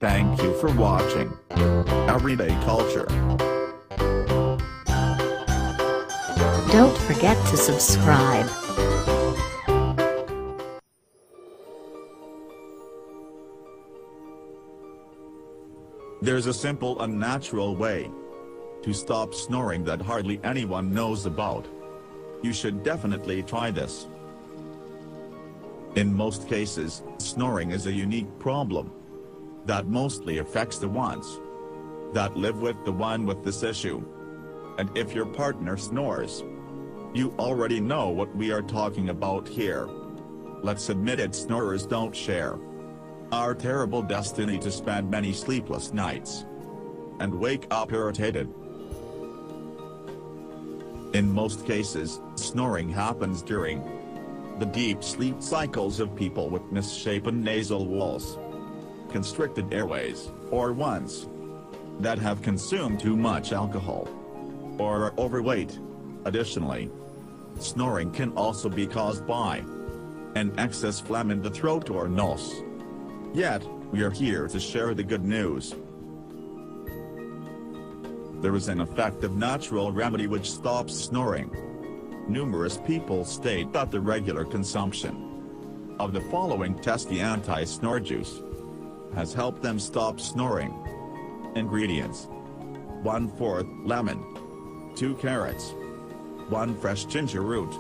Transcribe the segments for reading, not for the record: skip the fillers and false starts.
Thank you for watching Everyday Culture. Don't forget to subscribe. There's a simple and natural way to stop snoring that hardly anyone knows about. You should definitely try this. In most cases, snoring is a unique problem that mostly affects the ones that live with the one with this issue. And if your partner snores, you already know what we are talking about here. Let's admit it, snorers don't share our terrible destiny to spend many sleepless nights and wake up irritated. In most cases, snoring happens during the deep sleep cycles of people with misshapen nasal walls, constricted airways, or ones that have consumed too much alcohol or are overweight. Additionally, snoring can also be caused by an excess phlegm in the throat or nose. Yet, we are here to share the good news. There is an effective natural remedy which stops snoring. Numerous people state that the regular consumption of the following tasty anti-snore juice has helped them stop snoring. Ingredients: 1/4 lemon, 2 carrots, 1 fresh ginger root,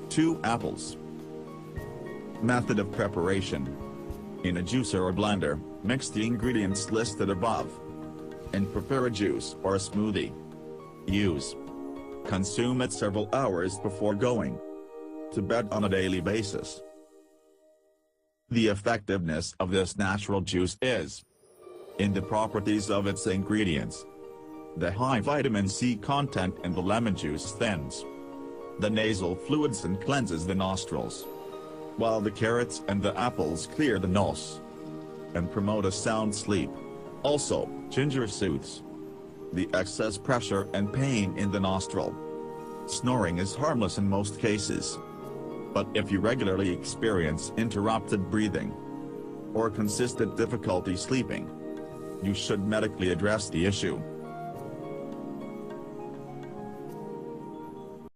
2 apples. Method of preparation: in a juicer or blender, mix the ingredients listed above and prepare a juice or a smoothie. Use. Consume it several hours before going to bed on a daily basis. The effectiveness of this natural juice is in the properties of its ingredients. The high vitamin C content in the lemon juice thins the nasal fluids and cleanses the nostrils, while the carrots and the apples clear the nose and promote a sound sleep. Also, ginger soothes the excess pressure and pain in the nostril. Snoring is harmless in most cases, but if you regularly experience interrupted breathing or consistent difficulty sleeping, you should medically address the issue.